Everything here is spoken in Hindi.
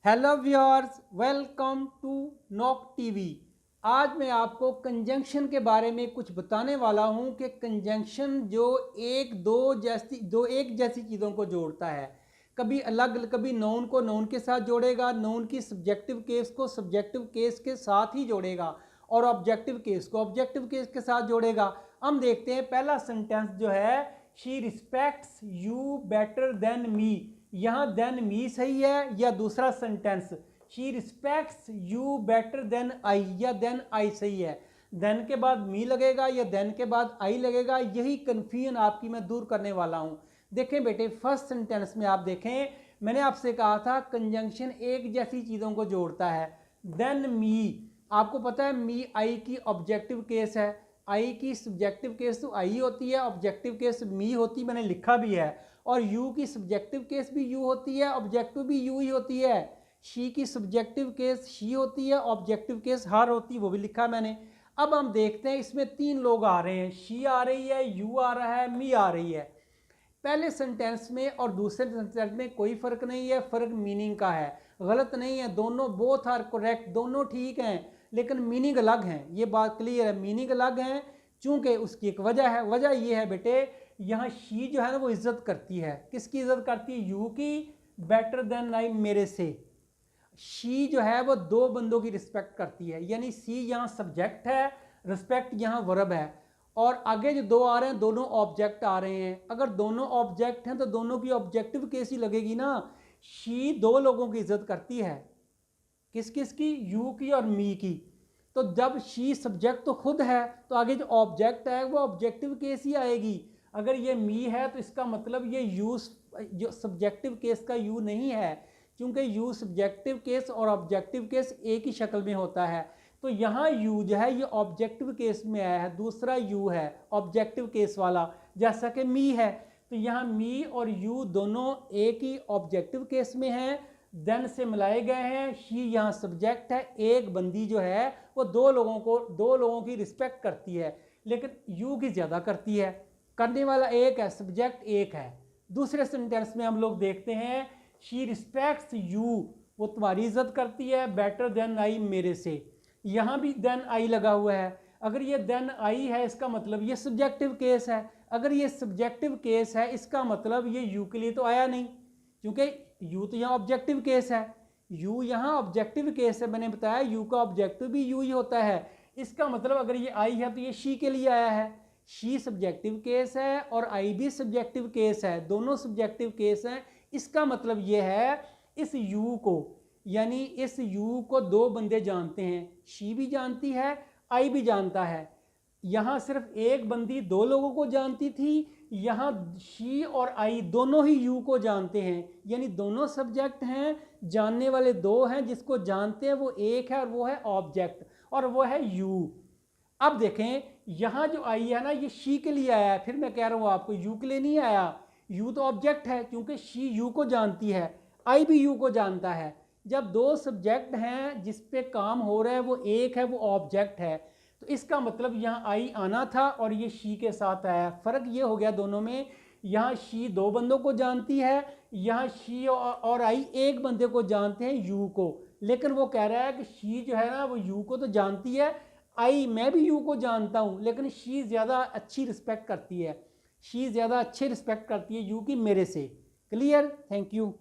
Hello viewers, welcome to knock TV. आज मैं आपको कंजंक्शन के बारे में कुछ बताने वाला हूं कि कंजंक्शन जो एक जैसी चीज़ों को जोड़ता है, कभी अलग, कभी नोन को नोन के साथ जोड़ेगा, नोन की सब्जेक्टिव केस को सब्जेक्टिव केस के साथ ही जोड़ेगा और ऑब्जेक्टिव केस को ऑब्जेक्टिव केस के साथ जोड़ेगा। हम देखते हैं पहला सेंटेंस जो है, she respects you better than me. यहाँ देन मी सही है या दूसरा sentence she respects you better than I, या देन आई सही है। देन के बाद मी लगेगा या देन के बाद आई लगेगा, यही कन्फ्यूजन आपकी मैं दूर करने वाला हूँ। देखें बेटे, फर्स्ट सेंटेंस में आप देखें, मैंने आपसे कहा था कंजंक्शन एक जैसी चीज़ों को जोड़ता है। देन मी, आपको पता है मी आई की ऑब्जेक्टिव केस है, आई की सब्जेक्टिव केस तो आई होती है, ऑब्जेक्टिव केस मी होती, मैंने लिखा भी है। और यू की सब्जेक्टिव केस भी यू होती है, ऑब्जेक्टिव भी यू ही होती है। शी की सब्जेक्टिव केस शी होती है, ऑब्जेक्टिव केस हर होती है, वो भी लिखा मैंने। अब हम देखते हैं, इसमें तीन लोग आ रहे हैं, शी आ रही है, यू आ रहा है, मी आ रही है। पहले सेंटेंस में और दूसरे सेंटेंस में कोई फर्क नहीं है, फर्क मीनिंग का है। गलत नहीं है, दोनों बोथ आर करेक्ट, दोनों ठीक हैं, लेकिन मीनिंग अलग है। ये बात क्लियर है, मीनिंग अलग है। चूंकि उसकी एक वजह है, वजह ये है बेटे, यहाँ शी जो है ना वो इज्जत करती है। किसकी इज्जत करती है? यू की, बेटर देन आई, मेरे से। शी जो है वो दो बंदों की रिस्पेक्ट करती है, यानी सी यहाँ सब्जेक्ट है, रिस्पेक्ट यहाँ वर्ब है। और आगे जो दो आ रहे हैं दोनों ऑब्जेक्ट आ रहे हैं। अगर दोनों ऑब्जेक्ट हैं तो दोनों की ऑब्जेक्टिव केस ही लगेगी ना। शी दो लोगों की इज्जत करती है, किस किस की? यू की और मी की। तो जब शी सब्जेक्ट तो खुद है, तो आगे जो ऑब्जेक्ट है वो ऑब्जेक्टिव केस ही आएगी। अगर ये मी है तो इसका मतलब ये यू जो सब्जेक्टिव केस का यू नहीं है, क्योंकि यू सब्जेक्टिव केस और ऑब्जेक्टिव केस एक ही शक्ल में होता है। तो यहाँ यू जो है ये ऑब्जेक्टिव केस में आया है, दूसरा यू है ऑब्जेक्टिव केस वाला, जैसा कि मी है। तो यहाँ मी और यू दोनों एक ही ऑब्जेक्टिव केस में हैं, देन से मिलाए गए हैं। शी यहाँ सब्जेक्ट है, एक बंदी जो है वो दो लोगों की रिस्पेक्ट करती है, लेकिन यू की ज़्यादा करती है। करने वाला एक है, सब्जेक्ट एक है। दूसरे सेंटेंस में हम लोग देखते हैं, शी रिस्पेक्ट्स यू, वो तुम्हारी इज्जत करती है, बेटर देन आई, मेरे से। यहाँ भी देन आई लगा हुआ है। अगर ये देन आई है इसका मतलब ये सब्जेक्टिव केस है। अगर ये सब्जेक्टिव केस है इसका मतलब ये यू के लिए तो आया नहीं, क्योंकि यू तो यहाँ ऑब्जेक्टिव केस है। यू यहाँ ऑब्जेक्टिव केस है, मैंने बताया यू का ऑब्जेक्टिव भी यू ही होता है। इसका मतलब अगर ये आई है तो ये शी के लिए आया है। शी सब्जेक्टिव केस है और आई भी सब्जेक्टिव केस है, दोनों सब्जेक्टिव केस हैं। इसका मतलब ये है इस यू को, यानी इस यू को दो बंदे जानते हैं, शी भी जानती है, आई भी जानता है। यहाँ सिर्फ एक बंदी दो लोगों को जानती थी, यहाँ शी और आई दोनों ही यू को जानते हैं, यानी दोनों सब्जेक्ट हैं, जानने वाले दो हैं, जिसको जानते हैं वो एक है और वो है ऑब्जेक्ट, और वो है यू। अब देखें, यहाँ जो आई है ना ये शी के लिए आया है, फिर मैं कह रहा हूँ आपको यू के लिए नहीं आया। यू तो ऑब्जेक्ट है, क्योंकि शी यू को जानती है, आई भी यू को जानता है। जब दो सब्जेक्ट हैं जिस पे काम हो रहा है वो एक है, वो ऑब्जेक्ट है, तो इसका मतलब यहाँ आई आना था और ये शी के साथ आया। फ़र्क ये हो गया दोनों में, यहाँ शी दो बंदों को जानती है, यहाँ शी और आई एक बंदे को जानते हैं, यू को। लेकिन वो कह रहा है कि शी जो है ना वो यू को तो जानती है, आई मैं भी यू को जानता हूँ, लेकिन शी ज़्यादा अच्छी रिस्पेक्ट करती है, शी ज़्यादा अच्छी रिस्पेक्ट करती है यू की मेरे से। क्लियर? Thank you.